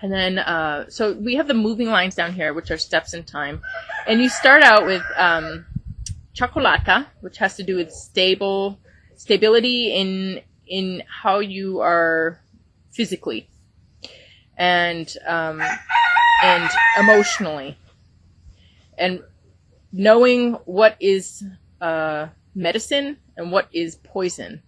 And then, so we have the moving lines down here, which are steps in time. And you start out with chocolata, which has to do with stability in how you are physically and emotionally, and knowing what is medicine and what is poison.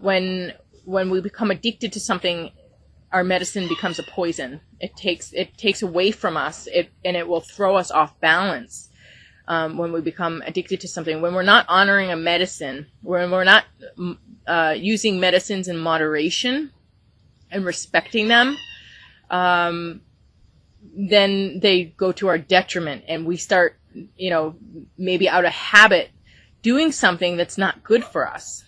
When we become addicted to something, our medicine becomes a poison. It takes away from us, and it will throw us off balance. When we become addicted to something, when we're not honoring a medicine, when we're not using medicines in moderation and respecting them, then they go to our detriment, and we start, maybe out of habit, doing something that's not good for us.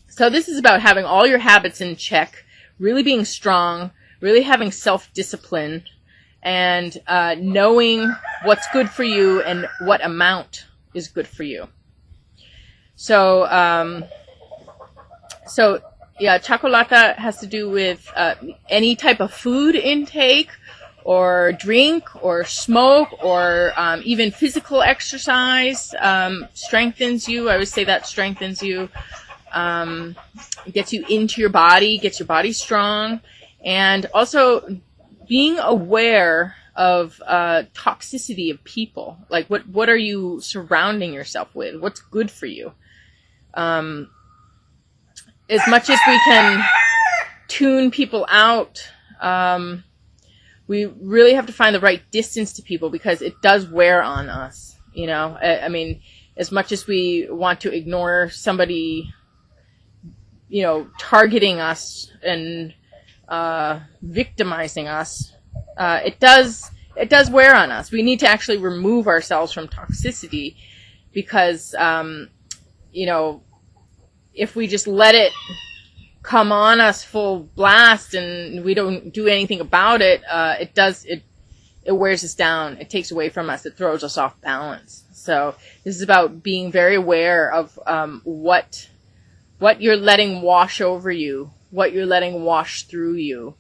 So this is about having all your habits in check, really being strong, really having self-discipline, and knowing what's good for you and what amount is good for you. So, yeah, chocolata has to do with any type of food intake, or drink, or smoke, or even physical exercise strengthens you. I would say that strengthens you, gets you into your body, gets your body strong, and also being aware of toxicity of people. Like, what are you surrounding yourself with? What's good for you? As much as we can tune people out, we really have to find the right distance to people, because it does wear on us. I mean, as much as we want to ignore somebody, targeting us and victimizing us, it does wear on us. We need to actually remove ourselves from toxicity, because if we just let it come on us full blast and we don't do anything about it, it wears us down. It takes away from us. It throws us off balance. So this is about being very aware of what you're letting wash over you, what you're letting wash through you.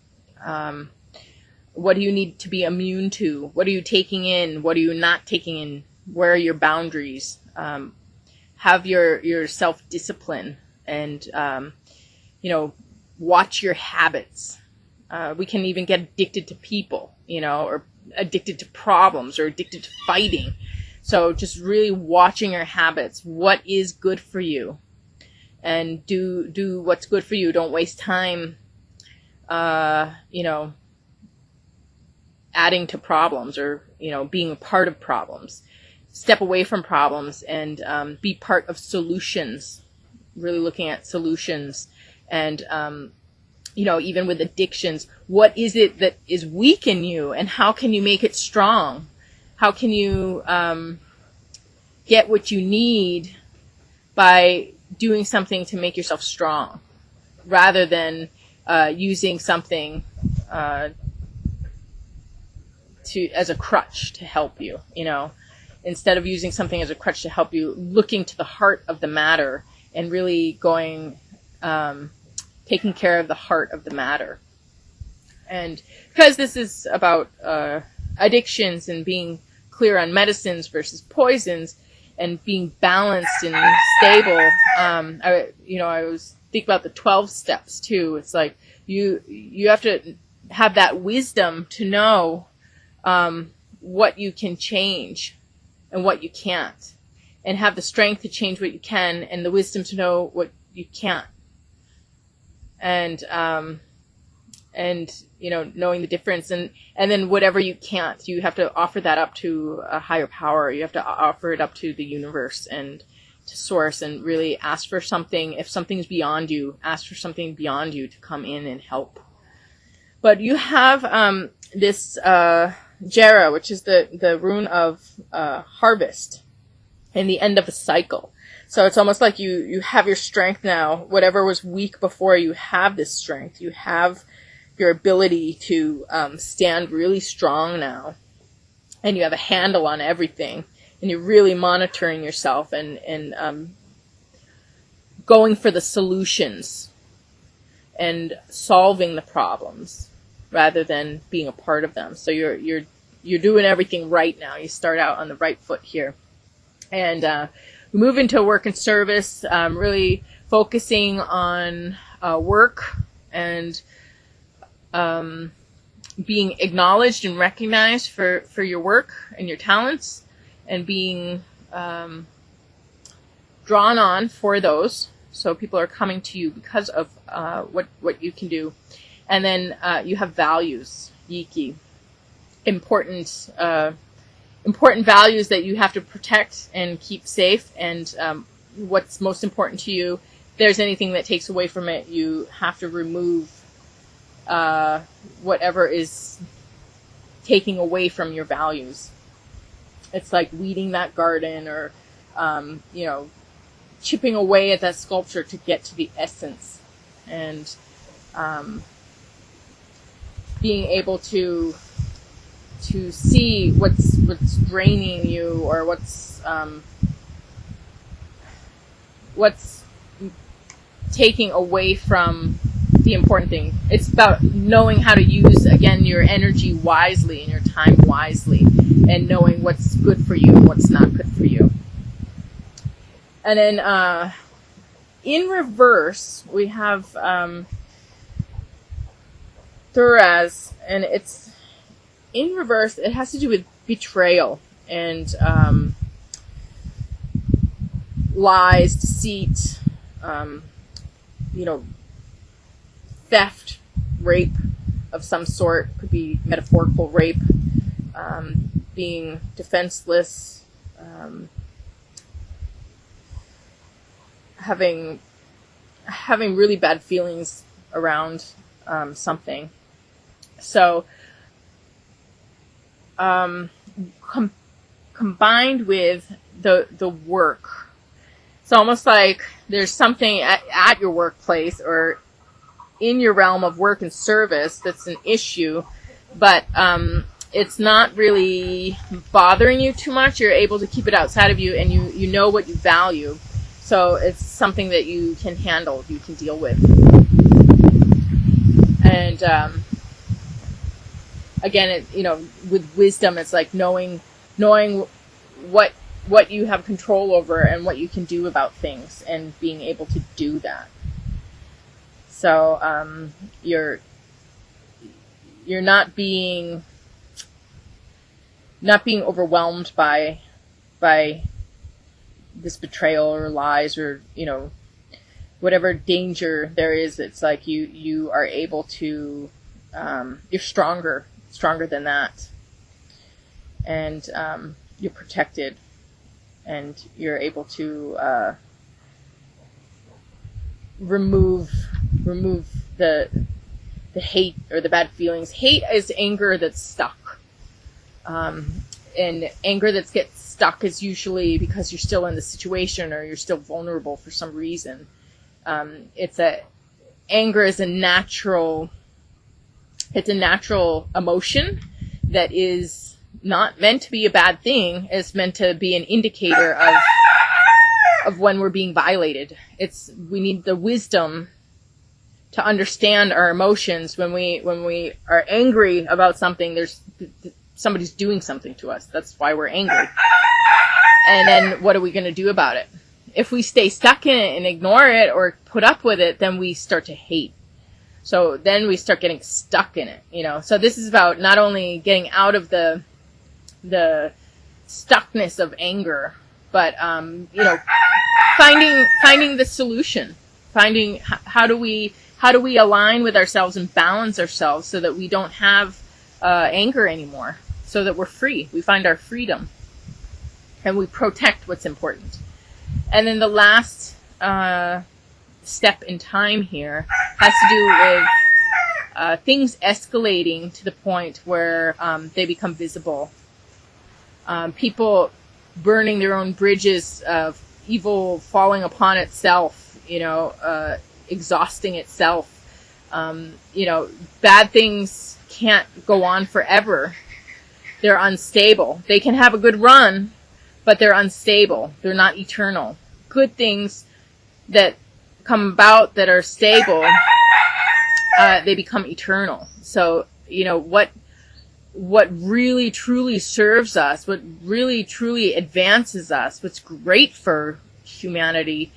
What do you need to be immune to? What are you taking in? What are you not taking in? Where are your boundaries? Have your self-discipline, and watch your habits. We can even get addicted to people, or addicted to problems, or addicted to fighting. So just really watching your habits. What is good for you? And do what's good for you. Don't waste time, adding to problems, or, being a part of problems. Step away from problems and be part of solutions. Really looking at solutions. And, even with addictions, what is it that is weak in you, and how can you make it strong? How can you get what you need by doing something to make yourself strong, rather than using something as a crutch to help you? Instead of using something as a crutch to help you, looking to the heart of the matter and really going, taking care of the heart of the matter. And because this is about addictions and being clear on medicines versus poisons, and being balanced and stable, I was think about the 12 steps too. It's like you have to have that wisdom to know what you can change and what you can't, and have the strength to change what you can, and the wisdom to know what you can't. And knowing the difference, and then whatever you can't, you have to offer that up to a higher power. You have to offer it up to the universe and to source, and really ask for something. If something's beyond you, ask for something beyond you to come in and help. But you have this Jera, which is the rune of harvest and the end of a cycle. So it's almost like you have your strength now. Whatever was weak before, you have this strength. You have your ability to stand really strong now. And you have a handle on everything. And you're really monitoring yourself and going for the solutions and solving the problems. rather than being a part of them. So you're doing everything right now. You start out on the right foot here. And we move into work and service, really focusing on work and being acknowledged and recognized for your work and your talents, and being drawn on for those. So people are coming to you because of what you can do. And then you have values, Yiki. Important values that you have to protect and keep safe, and what's most important to you. If there's anything that takes away from it, you have to remove whatever is taking away from your values. It's like weeding that garden, or chipping away at that sculpture to get to the essence, and being able to see what's draining you, or what's taking away from the important thing. It's about knowing how to use, again, your energy wisely and your time wisely, and knowing what's good for you and what's not good for you. And then in reverse, we have Thuraz, and it's in reverse. It has to do with betrayal and lies, deceit, theft, rape of some sort. Could be metaphorical rape, being defenseless, having really bad feelings around something. So combined with the work, it's almost like there's something at your workplace or in your realm of work and service that's an issue, but it's not really bothering you too much. You're able to keep it outside of you, and you know what you value. So it's something that you can handle, you can deal with. And again, with wisdom, it's like knowing what you have control over and what you can do about things, and being able to do that. So you're not being overwhelmed by this betrayal or lies, or whatever danger there is. It's like you are able to you're stronger than that, and you're protected, and you're able to remove the hate or the bad feelings. Hate is anger that's stuck, and anger that gets stuck is usually because you're still in the situation, or you're still vulnerable for some reason. Anger is a natural emotion that is not meant to be a bad thing. It's meant to be an indicator of when we're being violated. We need the wisdom to understand our emotions. When we are angry about something, somebody's doing something to us. That's why we're angry. And then what are we going to do about it? If we stay stuck in it and ignore it or put up with it, then we start to hate. So then we start getting stuck in it, So this is about not only getting out of the stuckness of anger, but finding the solution, finding how do we align with ourselves and balance ourselves so that we don't have anger anymore, so that we're free. We find our freedom, and we protect what's important. And then the last step in time here has to do with things escalating to the point where they become visible. People burning their own bridges, of evil falling upon itself, exhausting itself. Bad things can't go on forever. They're unstable. They can have a good run, but they're unstable. They're not eternal. Good things that come about that are stable, they become eternal. So what really truly serves us, what really truly advances us, what's great for humanity,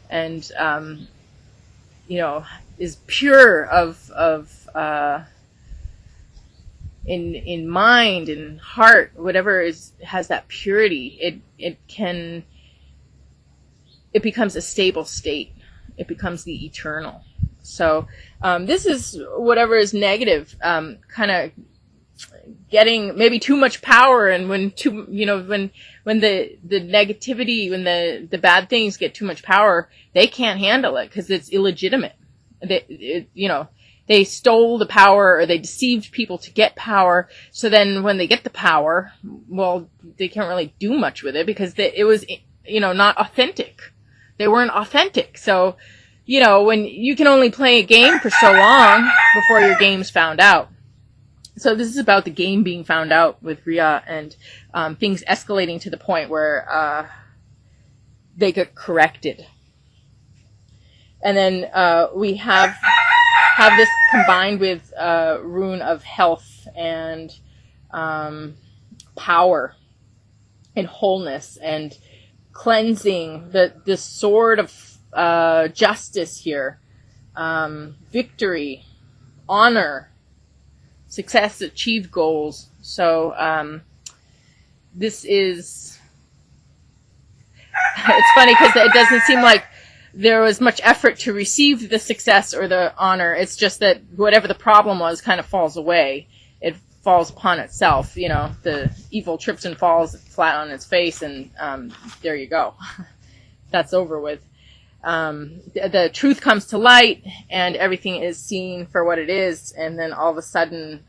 and is pure in mind and heart, whatever has that purity, it becomes a stable state. It becomes the eternal. So this is whatever is negative, kind of getting maybe too much power, and when the negativity, when the bad things get too much power, they can't handle it because it's illegitimate. They stole the power, or they deceived people to get power. So then when they get the power, well, they can't really do much with it because it was, not authentic. They weren't authentic. So, when you can only play a game for so long before your game's found out. So this is about the game being found out with Rhea, and things escalating to the point where they get corrected. And then we have this combined with rune of health and power and wholeness and cleansing, the sword of justice here, victory, honor, success, achieved goals. So this is, it's funny because it doesn't seem like there was much effort to receive the success or the honor. It's just that whatever the problem was kind of falls away. It falls upon itself. The evil trips and falls flat on its face, and there you go. That's over with. The truth comes to light, and everything is seen for what it is, and then all of a sudden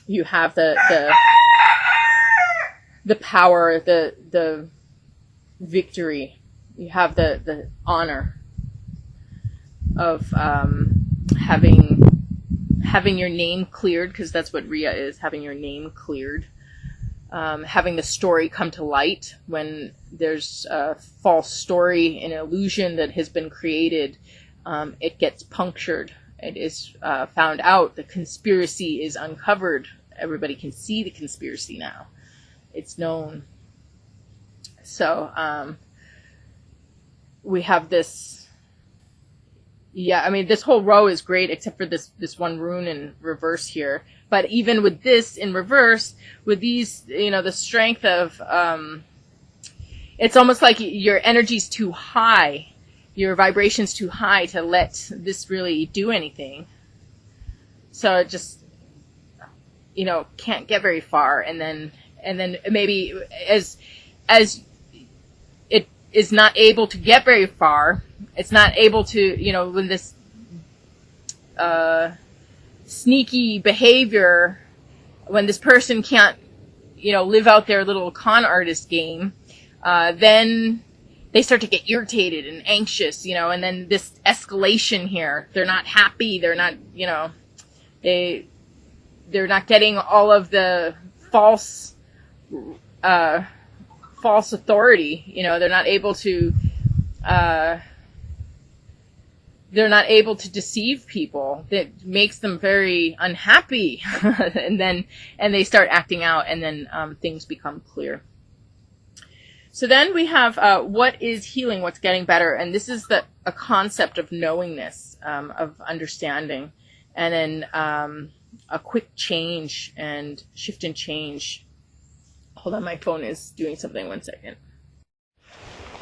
you have the power, the victory. You have the honor of having your name cleared, because that's what Rhea is, having your name cleared. Having the story come to light when there's a false story, an illusion that has been created. It gets punctured. It is found out. The conspiracy is uncovered. Everybody can see the conspiracy now. It's known. So we have this. Yeah, I mean, this whole row is great except for this one rune in reverse here. But even with this in reverse, with these, the strength of, it's almost like your energy's too high, your vibration's too high to let this really do anything. So it just, can't get very far. And then maybe as it is not able to get very far, it's not able to, when this, sneaky behavior, when this person can't, live out their little con artist game, then they start to get irritated and anxious, and then this escalation here, they're not happy, they're not, they're not getting all of the false authority, they're not able to, deceive people. That makes them very unhappy. and they start acting out, and then things become clear. So then we have what is healing, what's getting better, and this is a concept of knowingness, of understanding, and then a quick change and shift and change. Hold on, my phone is doing something. 1 second.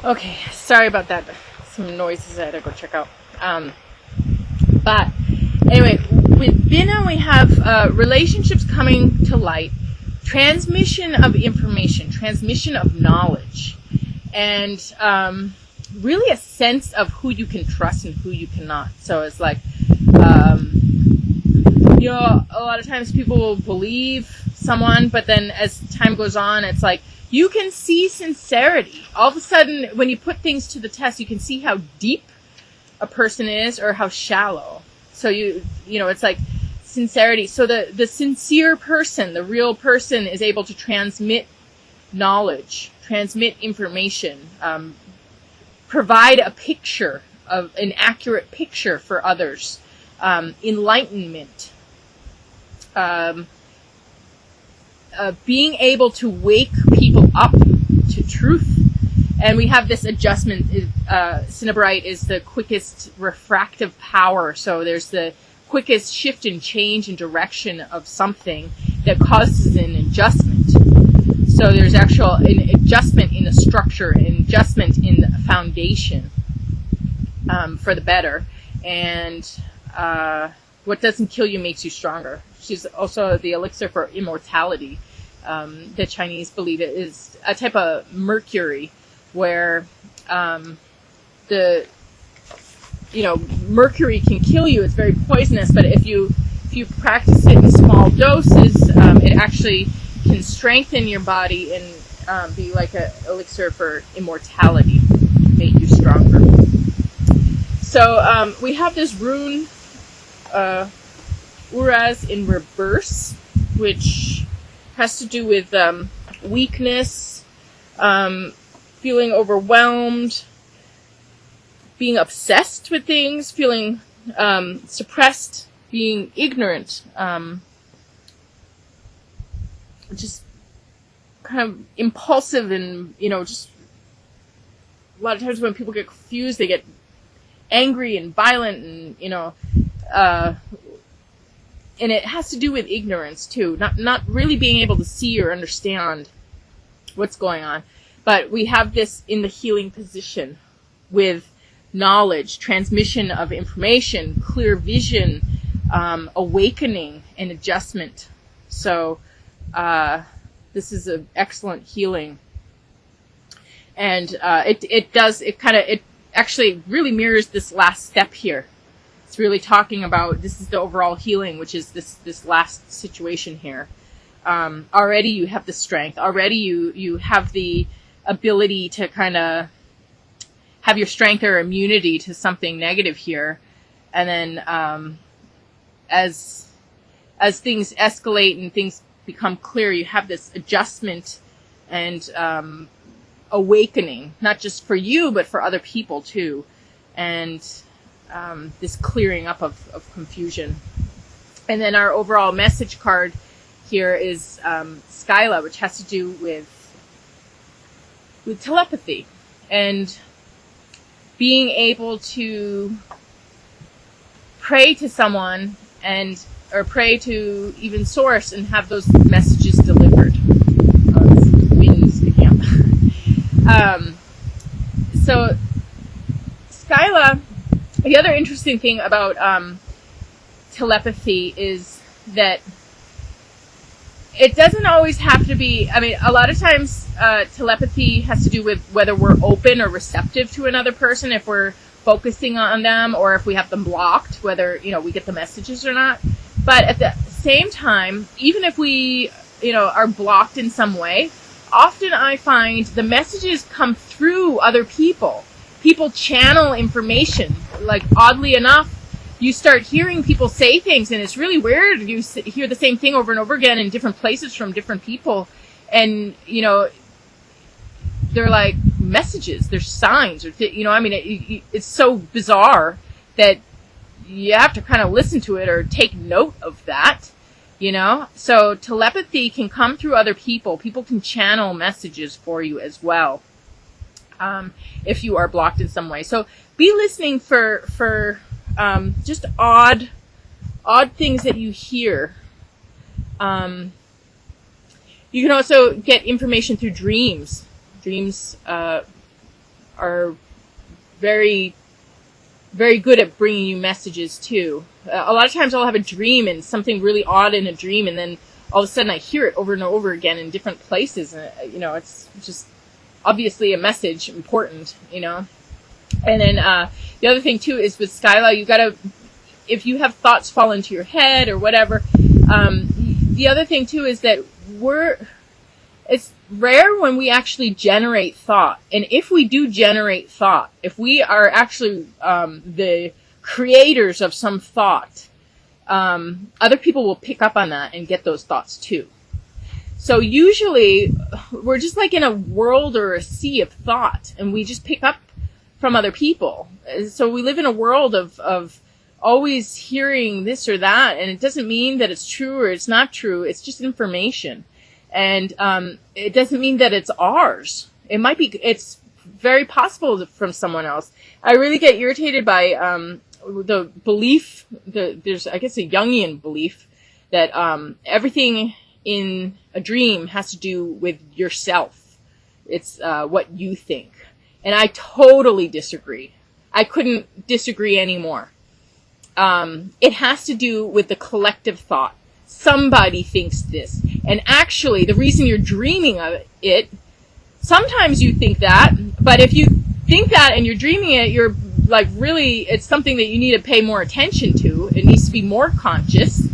Okay, sorry about that. Some noises I had to go check out. But anyway, with Bina we have relationships coming to light, transmission of information, transmission of knowledge, and really a sense of who you can trust and who you cannot. So it's like, a lot of times people will believe someone, but then as time goes on, it's like, you can see sincerity. All of a sudden, when you put things to the test, you can see how deep a person is or how shallow. So it's like sincerity. So the sincere person, the real person, is able to transmit knowledge, transmit information, provide a picture of an accurate picture for others, enlightenment, being able to wake people up to truth. And we have this adjustment. Cinnabarite is the quickest refractive power. So there's the quickest shift and change in direction of something that causes an adjustment. So there's actual an adjustment in the structure, an adjustment in the foundation for the better. And what doesn't kill you makes you stronger. She's also the elixir for immortality. The Chinese believe it is a type of mercury where mercury can kill you. It's very poisonous, but if you practice it in small doses, it actually can strengthen your body and be like an elixir for immortality, make you stronger. So we have this rune, Uraz in reverse, which has to do with weakness, feeling overwhelmed, being obsessed with things, feeling suppressed, being ignorant, just kind of impulsive, and just a lot of times when people get confused, they get angry and violent, and and it has to do with ignorance too, not really being able to see or understand what's going on. But we have this in the healing position with knowledge, transmission of information, clear vision, awakening, and adjustment. So this is an excellent healing. And it actually really mirrors this last step here. It's really talking about, this is the overall healing, which is this last situation here. Already you have the strength. Already you have the ability to kind of have your strength or immunity to something negative here. And then as things escalate and things become clear, you have this adjustment and awakening, not just for you, but for other people too. And this clearing up of confusion. And then our overall message card here is Skyla, which has to do with telepathy and being able to pray to someone or pray to even source and have those messages delivered. Oh, it's wind sticking up. So Skyla, the other interesting thing about telepathy is that it doesn't always have to be, a lot of times telepathy has to do with whether we're open or receptive to another person, if we're focusing on them, or if we have them blocked, whether, we get the messages or not. But at the same time, even if we, are blocked in some way, often I find the messages come through other people. People channel information. Like, oddly enough, you start hearing people say things, and it's really weird. You hear the same thing over and over again in different places from different people. And, they're like messages, they're signs, or it's so bizarre that you have to kind of listen to it or take note of that, So telepathy can come through other people. People can channel messages for you as well, if you are blocked in some way. So be listening for just odd things that you hear. You can also get information through dreams. Dreams are very, very good at bringing you messages too. A lot of times I'll have a dream and something really odd in a dream, and then all of a sudden I hear it over and over again in different places. And it's just obviously a message, important, And then the other thing too is with Skyla, you gotta, if you have thoughts fall into your head or whatever, the other thing too is that it's rare when we actually generate thought. And if we do generate thought, if we are actually the creators of some thought, other people will pick up on that and get those thoughts too. So usually we're just like in a world or a sea of thought, and we just pick up from other people. So we live in a world of always hearing this or that, and it doesn't mean that it's true or it's not true. It's just information. And it doesn't mean that it's ours. It's very possible from someone else. I really get irritated by the belief, there's, I guess, a Jungian belief that everything in a dream has to do with yourself. It's what you think. And I totally disagree. I couldn't disagree anymore. It has to do with the collective thought. Somebody thinks this. And actually, the reason you're dreaming of it, sometimes you think that, but if you think that and you're dreaming it, you're like really, it's something that you need to pay more attention to. It needs to be more conscious.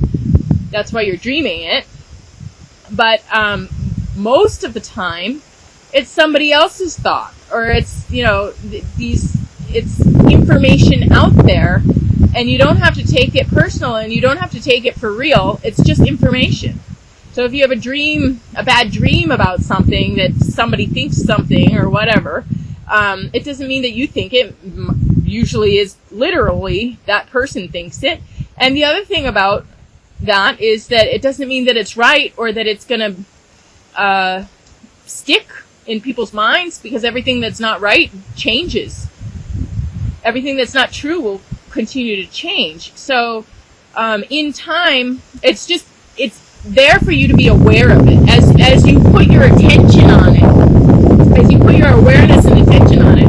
That's why you're dreaming it. But most of the time, it's somebody else's thought, or it's, it's information out there, and you don't have to take it personal, and you don't have to take it for real. It's just information. So if you have a bad dream about something, that somebody thinks something or whatever, it doesn't mean that you think it. Usually is literally that person thinks it. And the other thing about that is that it doesn't mean that it's right or that it's going to stick in people's minds, because everything that's not right changes. Everything that's not true will continue to change. So in time, it's there for you to be aware of it. As you put your attention on it, as you put your awareness and attention on it,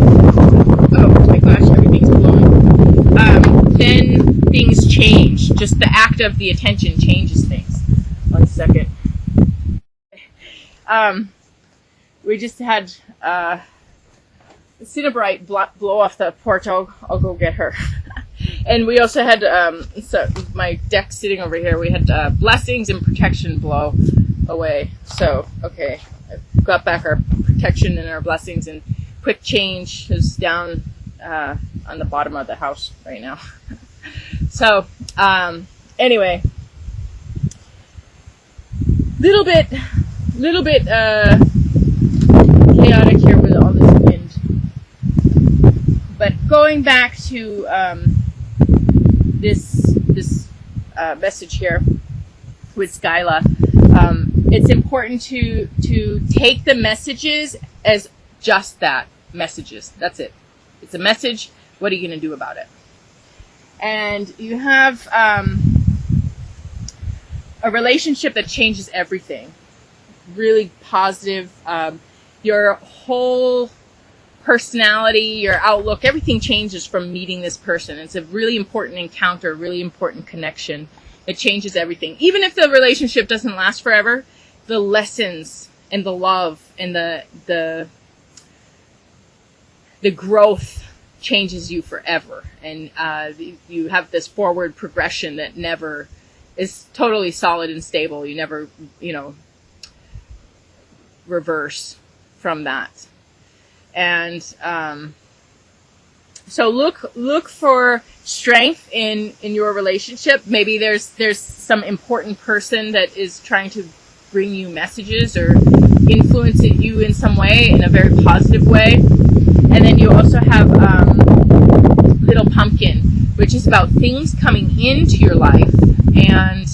oh my gosh, everything's blowing, then things change. Just the act of the attention changes things. 1 second. We just had Cinnabrite blow off the porch. I'll go get her. And we also had, so my deck sitting over here, we had blessings and protection blow away. So, okay, I've got back our protection and our blessings, and quick change is down on the bottom of the house right now. So, anyway, little bit chaotic here with all this wind. But going back to this message here with Skyla, it's important to take the messages as just that, messages. That's it. It's a message. What are you going to do about it? And you have a relationship that changes everything. Really positive. Your whole personality, your outlook, everything changes from meeting this person. It's a really important encounter, a really important connection. It changes everything. Even if the relationship doesn't last forever, the lessons and the love and the growth changes you forever. And you have this forward progression that never is totally solid and stable. You never, reverse from that. And so look for strength in your relationship. Maybe there's some important person that is trying to bring you messages or influence you in some way, in a very positive way. And then you also have Little Pumpkin, which is about things coming into your life and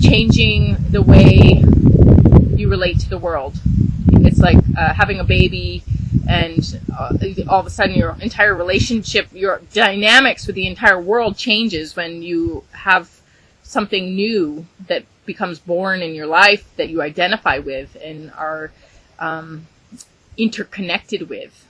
changing the way you relate to the world. It's like having a baby, and all of a sudden your entire relationship, your dynamics with the entire world changes when you have something new that becomes born in your life that you identify with and are interconnected with.